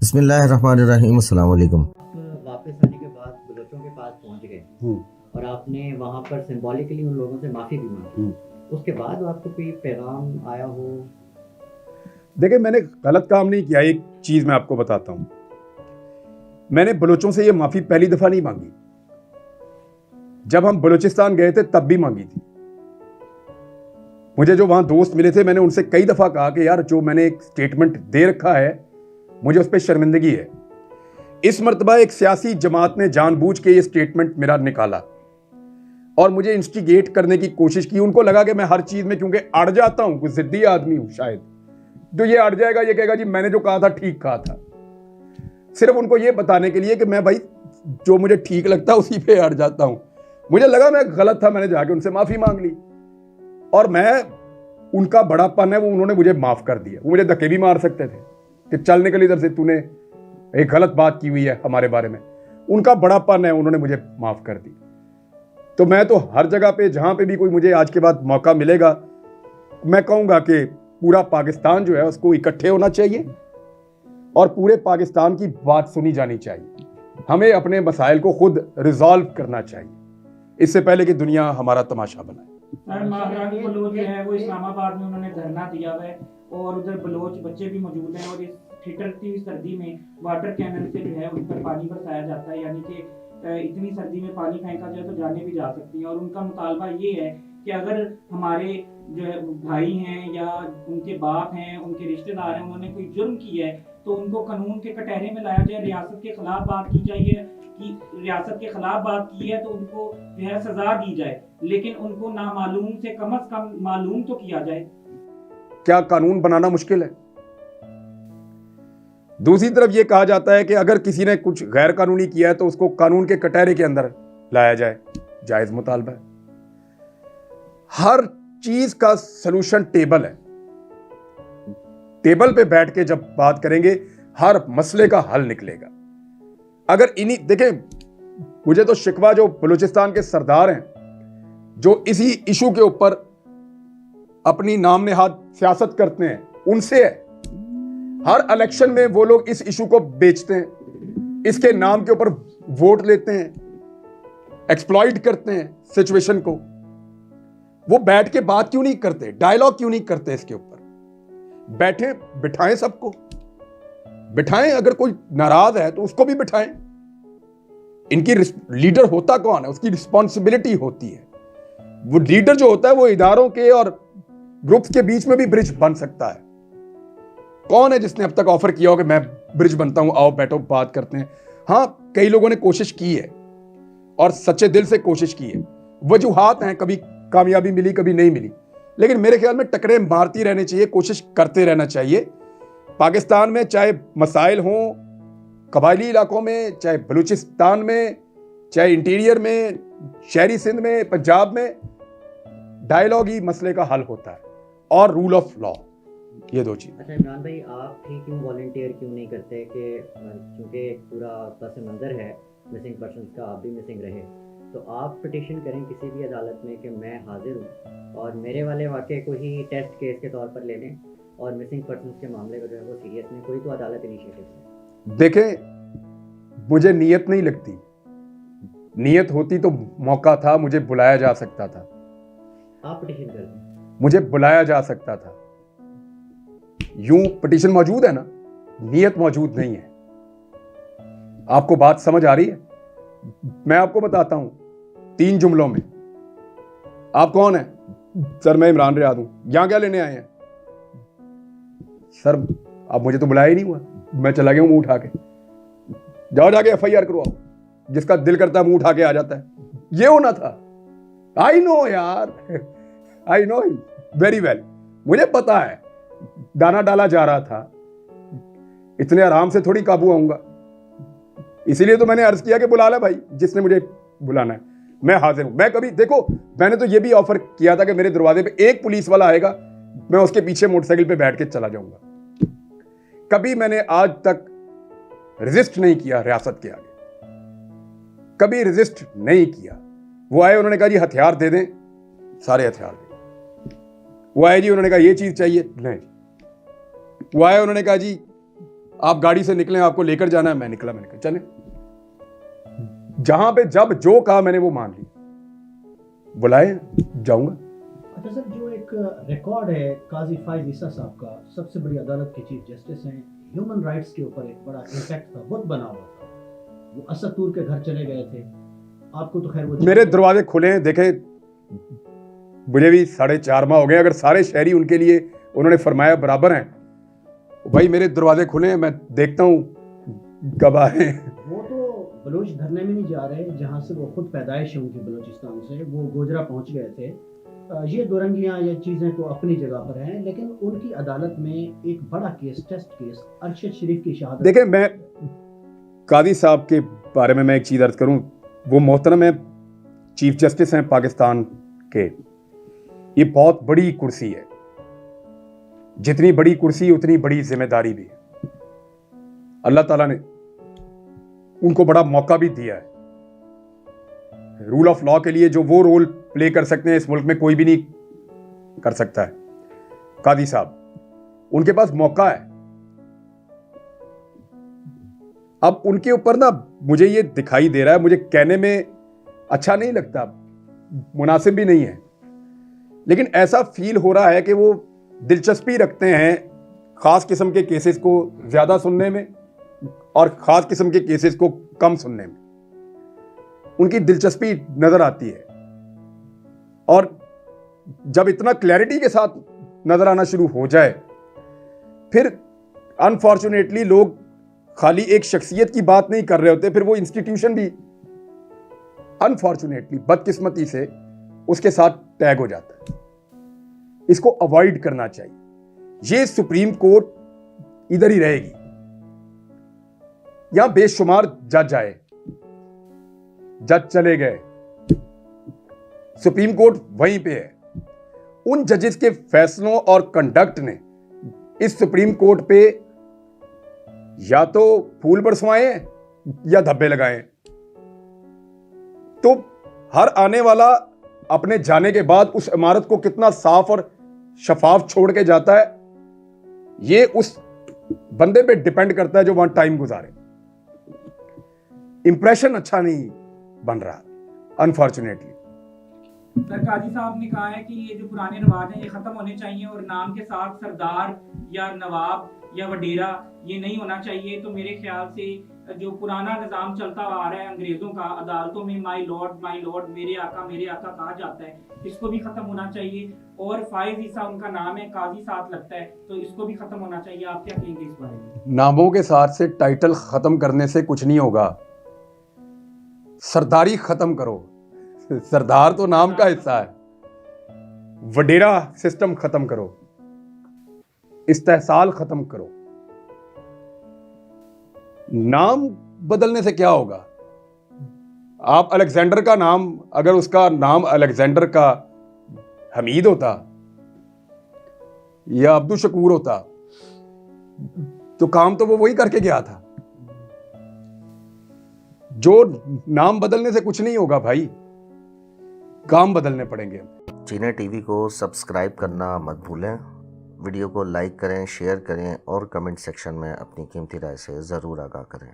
बिस्मिल्लाहिर्रहमानिर्रहीम, अस्सलाम वालेकुम। वापस आने के बाद बलोचों के पास पहुंच गए और आपने वहां पर सिंबॉलिकली उन लोगों से माफ़ी भी मांगी, उसके बाद आपको कोई पैगाम आया हो? देखिए, मैंने गलत काम नहीं किया। एक चीज़ मैं आपको बताता हूँ, मैंने बलोचों से ये माफ़ी पहली दफ़ा नहीं मांगी। जब हम बलूचिस्तान गए थे तब भी मांगी थी। मुझे जो वहाँ दोस्त मिले थे, मैंने उनसे कई दफ़ा कहा कि यार, जो मैंने एक स्टेटमेंट दे रखा है, मुझे उस पर शर्मिंदगी है। इस मर्तबा एक सियासी जमात ने जानबूझ के ये स्टेटमेंट मेरा निकाला और मुझे इंस्टिगेट करने की कोशिश की। उनको लगा कि मैं हर चीज़ में क्योंकि अड़ जाता हूँ, कुछ ज़िद्दी आदमी हूँ शायद, तो ये अड़ जाएगा, ये कहेगा जी मैंने जो कहा था ठीक कहा था। सिर्फ उनको ये बताने के लिए कि मैं भाई जो मुझे ठीक लगता है उसी पे अड़ जाता हूँ। मुझे लगा मैं गलत था, मैंने जाके उनसे माफ़ी मांग ली और मैं, उनका बड़ापन है वो, उन्होंने मुझे माफ़ कर दिया। वो मुझे धक्के भी मार सकते थे कि चल निकल इधर से, तूने एक गलत बात की हुई है हमारे बारे में। उनका बड़ापन है, उन्होंने मुझे माफ़ कर दी। तो मैं तो हर जगह पे जहाँ पे भी कोई मुझे आज के बाद मौका मिलेगा, मैं कहूँगा कि पूरा पाकिस्तान जो है उसको इकट्ठे होना चाहिए और पूरे पाकिस्तान की बात सुनी जानी चाहिए। हमें अपने मसाइल को खुद रिजॉल्व करना चाहिए, इससे पहले कि दुनिया हमारा तमाशा बनाए। सर, महारानी बलोच जो है वो इस्लामाबाद में उन्होंने धरना दिया हुआ है और उधर बलोच बच्चे भी मौजूद हैं और इस ठिठुरती सर्दी में वाटर कैनल से जो है उन पर पानी बरसाया जाता है, यानी कि इतनी सर्दी में पानी फेंका जाए तो जाने भी जा सकती हैं। और उनका मुतालबा ये है कि अगर हमारे जो है भाई हैं या उनके बाप हैं, उनके रिश्तेदार हैं, उन्होंने कोई जुर्म किया है तो उनको कानून के कटहरे में लाया जाए, रियासत के खिलाफ बात की जाइए कि रियासत के खिलाफ बात की है तो उनको जो है सजा दी जाए, लेकिन उनको नामालूम से कम मालूम तो किया जाए। क्या कानून बनाना मुश्किल है? दूसरी तरफ यह कहा जाता है कि अगर किसी ने कुछ गैर कानूनी किया है तो उसको कानून के कटहरे के अंदर लाया जाए। जायज मुतालबा है। हर चीज का सलूशन टेबल है। टेबल पे बैठ के जब बात करेंगे हर मसले का हल निकलेगा। अगर इन्हीं, देखें, मुझे तो शिकवा जो बलूचिस्तान के सरदार हैं, जो इसी इशू के ऊपर अपनी नाम नेहाद सियासत करते हैं, उनसे है। हर इलेक्शन में वो लोग इस इशू को बेचते हैं, इसके नाम के ऊपर वोट लेते हैं, एक्सप्लॉइट करते हैं सिचुएशन को। वो बैठ के बात क्यों नहीं करते, डायलॉग क्यों नहीं करते इसके ऊपर? बैठे बिठाएं, सबको बिठाएं। अगर कोई नाराज है तो उसको भी बिठाएं। इनकी लीडर होता कौन है, उसकी रिस्पॉन्सिबिलिटी होती है। वो लीडर जो होता है वो इदारों के और ग्रुप्स के बीच में भी ब्रिज बन सकता है। कौन है जिसने अब तक ऑफर किया हो कि मैं ब्रिज बनता हूं, आओ बैठो बात करते हैं? हाँ, कई लोगों ने कोशिश की है और सच्चे दिल से कोशिश की है। वजूहात हैं, कभी कामयाबी मिली कभी नहीं मिली, लेकिन मेरे ख्याल में टकरे मारती रहनी चाहिए, कोशिश करते रहना चाहिए। पाकिस्तान में चाहे मसाइल हों, कबायली इलाकों में, चाहे बलूचिस्तान में, चाहे इंटीरियर में, शहरी सिंध में, पंजाब में, डायलॉग ही मसले का हल होता है और रूल ऑफ लॉ, ये दो चीज। अच्छा इमरान भाई, आप ही क्यों वॉलंटियर क्यों नहीं करते कि चूंकि पूरा पस मंजर है मिसिंग पर्सनस का, आप भी मिसिंग रहे, तो आप पिटिशन करें किसी भी अदालत में कि मैं हाजिर हूँ और मेरे वाले वाक़े को ही टेस्ट केस के तौर पर ले लें और मिसिंग पर्सनस के मामले को जो है वो सीरियस में कोई तो अदालत इनिशिएटिव लें। देखें, मुझे नीयत नहीं लगती। नीयत होती तो मौका था, मुझे बुलाया जा सकता था। आप पिटिशन कर दें, मुझे बुलाया जा सकता था। यूं पिटिशन मौजूद है ना, नीयत मौजूद नहीं है। आपको बात समझ आ रही है? मैं आपको बताता हूं 3 जुमलों में। आप कौन है? सर, मैं इमरान रियाद हूं। यहां क्या लेने आए हैं? सर, अब मुझे तो बुलाया ही नहीं हुआ, मैं चला गया हूं मुंह उठा के। जाओ जाके FIR करवाओ। जिसका दिल करता है मुंह उठा के आ जाता है। ये होना था। आई नो यार, आई नो वेरी वेल। मुझे पता है दाना डाला जा रहा था, इतने आराम से थोड़ी काबू आऊंगा। इसीलिए तो मैंने अर्ज किया कि बुला ले भाई, जिसने मुझे बुलाना है, मैं हाजिर हूं। मैं कभी, देखो, मैंने तो ये भी ऑफर किया था कि मेरे दरवाजे पे एक पुलिस वाला आएगा, मैं उसके पीछे मोटरसाइकिल पे बैठ के चला जाऊंगा। कभी मैंने आज तक रेजिस्ट नहीं किया रियासत के आगे, कभी रेजिस्ट नहीं किया। वो आए, उन्होंने कहा जी हथियार दे दें, सारे हथियार दे। वो आए जी, उन्होंने कहा ये चीज चाहिए, नहीं। वो आए, उन्होंने कहा जी आप गाड़ी से निकले, आपको लेकर जाना है, मैं निकला, मैंने कहा चले। जहां पे जब जो कहा मैंने वो मान लिया, बुलाए जाऊंगा। अच्छा सर, जो एक रिकॉर्ड है काजी फाइज ईसा साहब का, सबसे बड़ी अदालत के चीफ जस्टिस हैं, ह्यूमन राइट्स के ऊपर एक बड़ा इम्पैक्ट था, बहुत बना हुआ था। वो असतूर के घर चले गए थे, आपको तो खैर वो मेरे दरवाजे खुले हैं, देखे मुझे भी 4.5 माह हो गए, अगर सारे शहरी उनके लिए उन्होंने फरमाया बराबर हैं, भाई मेरे दरवाजे खुले हैं, मैं देखता हूँ कब आए। वो तो बलोच धरने में नहीं जा रहे, जहाँ से वो खुद पैदाइश है उनकी बलोचिस्तान से, वो गोजरा पहुँच गए थे। ये दोरंगियाँ, ये चीज़ें तो अपनी जगह पर हैं, लेकिन उनकी अदालत में एक बड़ा केस, टेस्ट केस, अरशद शरीफ की शहादत। देखें, मैं कादी साहब के बारे में मैं एक चीज़ अर्ज करूं, वो मोहतरम है, चीफ जस्टिस हैं पाकिस्तान के। ये बहुत बड़ी कुर्सी है, जितनी बड़ी कुर्सी उतनी बड़ी जिम्मेदारी भी है। अल्लाह ताला ने उनको बड़ा मौका भी दिया है। रूल ऑफ लॉ के लिए जो वो रोल प्ले कर सकते हैं इस मुल्क में कोई भी नहीं कर सकता है। कादी साहब, उनके पास मौका है। अब उनके ऊपर ना मुझे ये दिखाई दे रहा है, मुझे कहने में अच्छा नहीं लगता, मुनासिब भी नहीं है, लेकिन ऐसा फील हो रहा है कि वो दिलचस्पी रखते हैं खास किस्म के केसेस को ज्यादा सुनने में और खास किस्म के केसेस को कम सुनने में। उनकी दिलचस्पी नजर आती है, और जब इतना क्लैरिटी के साथ नजर आना शुरू हो जाए, फिर अनफॉर्चुनेटली लोग खाली एक शख्सियत की बात नहीं कर रहे होते, फिर वो इंस्टीट्यूशन भी अनफॉर्चुनेटली, बदकिस्मती से उसके साथ टैग हो जाता है। इसको अवॉइड करना चाहिए। ये सुप्रीम कोर्ट इधर ही रहेगी, यहां बेशुमार जज आए, जज चले गए, सुप्रीम कोर्ट वहीं पे है। उन जजेस के फैसलों और कंडक्ट ने इस सुप्रीम कोर्ट पे या तो फूल बरसवाए या धब्बे लगाए। तो हर आने वाला अपने जाने के बाद उस इमारत को कितना साफ और शफाफ छोड़ के जाता है, ये उस बंदे पे डिपेंड करता है जो वहां टाइम गुजारे। इंप्रेशन अच्छा नहीं बन रहा, अनफॉर्चुनेटली। सर, काजी साहब ने कहा है कि ये जो पुराने रिवाज हैं ये खत्म होने चाहिए और नाम के साथ सरदार या नवाब या वडेरा ये नहीं होना चाहिए। तो मेरे ख्याल से जो पुराना निज़ाम चलता आ रहा है अंग्रेजों का, अदालतों में माई लॉर्ड, मेरे आका कहा जाता है, इसको भी खत्म होना चाहिए। और फाइज ईसा उनका नाम है, काजी साथ लगता है, तो इसको भी खत्म होना चाहिए। आप क्या कहेंगे इस बारे में? नामों के साथ से टाइटल खत्म करने से कुछ नहीं होगा, सरदारी खत्म करो। सरदार तो नाम का हिस्सा है। वडेरा सिस्टम खत्म करो, इस्तेहसाल खत्म करो। नाम बदलने से क्या होगा? आप अलेक्जेंडर का नाम, अगर उसका नाम अलेक्जेंडर का हमीद होता या अब्दुल शकूर होता, तो काम तो वो वही करके गया था। जो नाम बदलने से कुछ नहीं होगा भाई, काम बदलने पड़ेंगे। जीने टीवी को सब्सक्राइब करना मत भूलें। वीडियो को लाइक करें, शेयर करें और कमेंट सेक्शन में अपनी कीमती राय से ज़रूर आगाह करें।